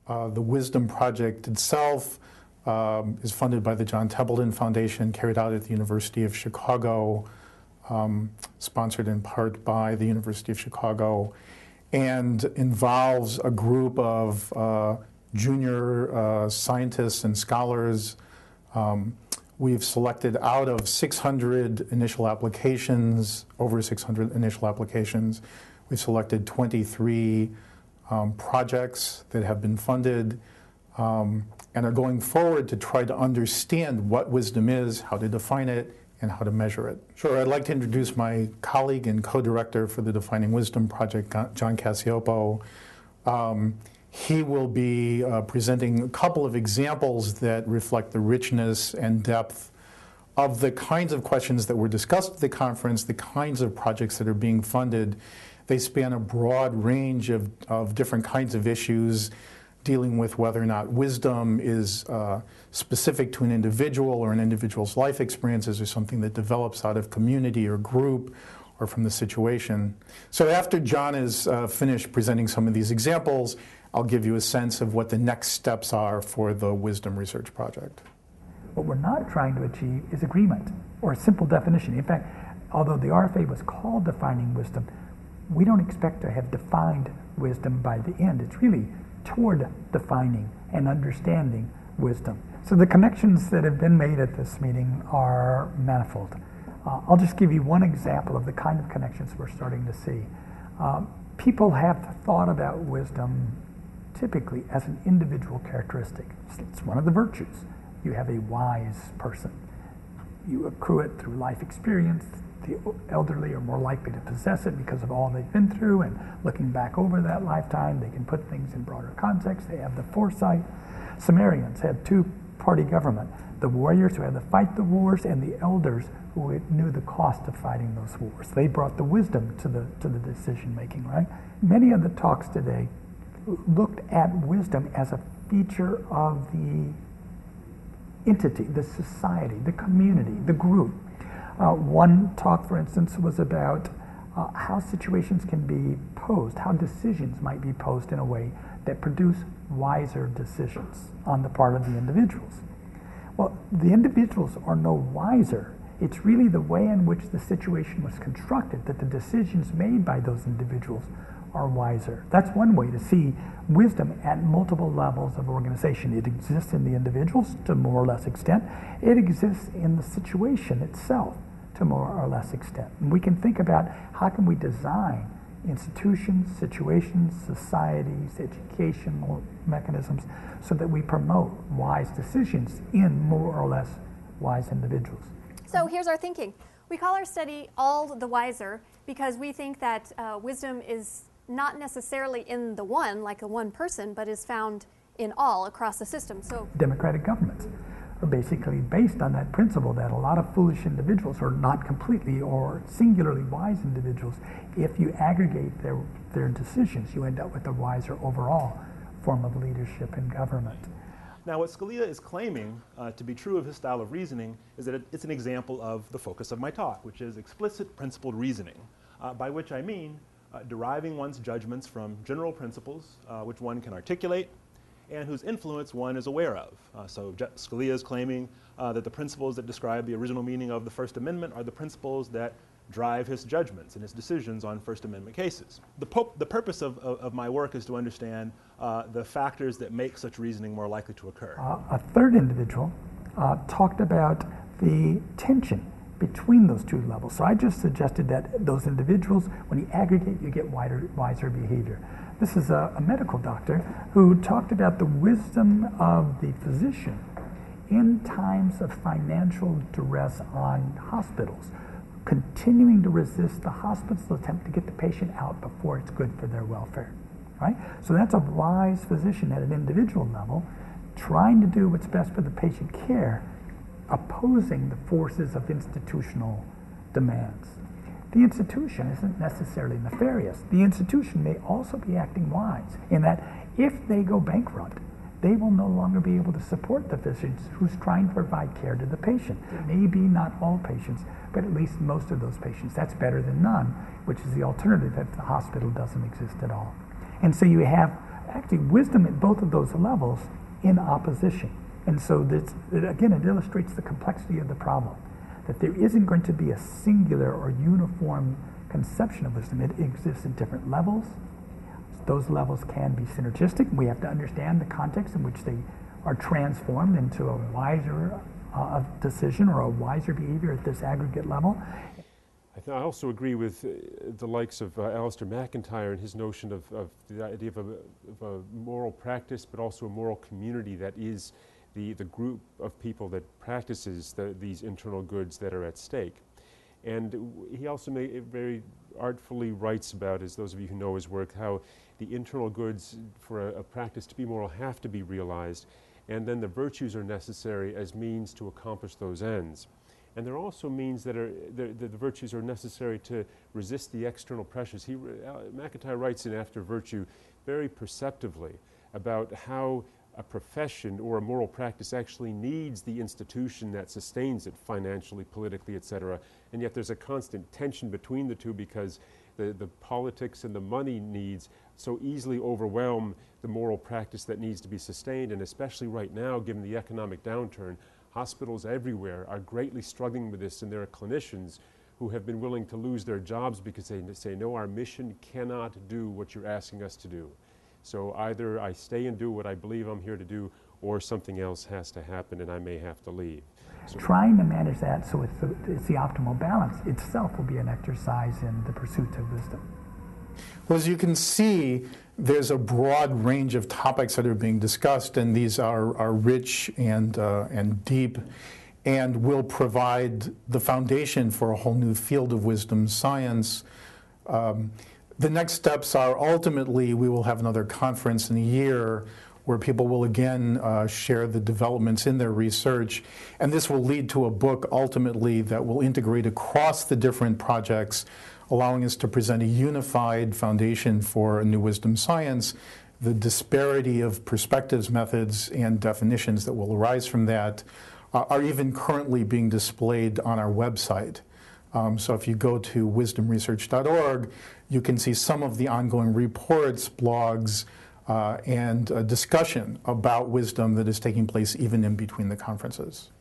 The Wisdom Project itself is funded by the John Templeton Foundation, carried out at the University of Chicago, sponsored in part by the University of Chicago, and involves a group of junior scientists and scholars. We've selected out of 600 initial applications, over 600 initial applications, we've selected 23 projects that have been funded and are going forward to try to understand what wisdom is, how to define it, and how to measure it. Sure, I'd like to introduce my colleague and co-director for the Defining Wisdom Project, John Cacioppo. He will be presenting a couple of examples that reflect the richness and depth of the kinds of questions that were discussed at the conference, the kinds of projects that are being funded. They span a broad range of different kinds of issues, dealing with whether or not wisdom is specific to an individual or an individual's life experiences, or something that develops out of community or group or from the situation. So after John is finished presenting some of these examples, I'll give you a sense of what the next steps are for the Wisdom Research Project. What we're not trying to achieve is agreement or a simple definition. In fact, although the RFA was called Defining Wisdom, we don't expect to have defined wisdom by the end. It's really toward defining and understanding wisdom. So the connections that have been made at this meeting are manifold. I'll just give you one example of the kind of connections we're starting to see. People have thought about wisdom typically as an individual characteristic. It's one of the virtues. You have a wise person. You accrue it through life experience. The elderly are more likely to possess it because of all they've been through, and looking back over that lifetime, they can put things in broader context. They have the foresight. Sumerians had two-party government: the warriors who had to fight the wars, and the elders who knew the cost of fighting those wars. They brought the wisdom to the decision making, right? Many of the talks today looked at wisdom as a feature of the entity, the society, the community, the group. One talk, for instance, was about how situations can be posed, how decisions might be posed in a way that produce wiser decisions on the part of the individuals. Well, the individuals are no wiser. It's really the way in which the situation was constructed that the decisions made by those individuals are wiser. That's one way to see wisdom at multiple levels of organization. It exists in the individuals to more or less extent. It exists in the situation itself to more or less extent. And we can think about how can we design institutions, situations, societies, educational mechanisms so that we promote wise decisions in more or less wise individuals. So here's our thinking. We call our study All the Wiser because we think that wisdom is not necessarily in the one, like a one person, but is found in all across the system. So democratic governments are basically based on that principle that a lot of foolish individuals are not completely or singularly wise individuals. If you aggregate their decisions, you end up with a wiser overall form of leadership and government. Now, what Scalia is claiming to be true of his style of reasoning is that it's an example of the focus of my talk, which is explicit principled reasoning, by which I mean deriving one's judgments from general principles which one can articulate and whose influence one is aware of. So Scalia is claiming that the principles that describe the original meaning of the First Amendment are the principles that drive his judgments and his decisions on First Amendment cases. The purpose of my work is to understand the factors that make such reasoning more likely to occur. A third individual talked about the tension between those two levels. So I just suggested that those individuals, when you aggregate, you get wiser behavior. This is a medical doctor who talked about the wisdom of the physician in times of financial duress on hospitals, continuing to resist the hospital's attempt to get the patient out before it's good for their welfare, right? So that's a wise physician at an individual level, trying to do what's best for the patient care, opposing the forces of institutional demands. The institution isn't necessarily nefarious. The institution may also be acting wise in that if they go bankrupt, they will no longer be able to support the physician who's trying to provide care to the patient. Maybe not all patients, but at least most of those patients. That's better than none, which is the alternative if the hospital doesn't exist at all. And so you have actually wisdom at both of those levels in opposition. And so this, again, it illustrates the complexity of the problem, that there isn't going to be a singular or uniform conception of wisdom. It exists at different levels. Those levels can be synergistic. We have to understand the context in which they are transformed into a wiser decision or a wiser behavior at this aggregate level. I also agree with the likes of Alistair McIntyre and his notion of the idea of a moral practice, but also a moral community that is the group of people that practices these internal goods that are at stake. And he also very artfully writes about, as those of you who know his work, how the internal goods for a practice to be moral have to be realized, and then the virtues are necessary as means to accomplish those ends. And there are also means that the virtues are necessary to resist the external pressures. McIntyre writes in After Virtue very perceptively about how a profession or a moral practice actually needs the institution that sustains it financially, politically, etc. And yet there's a constant tension between the two because the politics and the money needs so easily overwhelm the moral practice that needs to be sustained. And especially right now, given the economic downturn, hospitals everywhere are greatly struggling with this, and there are clinicians who have been willing to lose their jobs because they say, no, our mission cannot do what you're asking us to do. So either I stay and do what I believe I'm here to do, or something else has to happen and I may have to leave. So trying to manage that so it's the optimal balance itself will be an exercise in the pursuit of wisdom. Well, as you can see, there's a broad range of topics that are being discussed, and these are rich and deep, and will provide the foundation for a whole new field of wisdom science. The next steps are ultimately we will have another conference in a year where people will again share the developments in their research, and this will lead to a book ultimately that will integrate across the different projects, allowing us to present a unified foundation for a new wisdom science. The disparity of perspectives, methods, and definitions that will arise from that are even currently being displayed on our website. So if you go to wisdomresearch.org, you can see some of the ongoing reports, blogs, and a discussion about wisdom that is taking place even in between the conferences.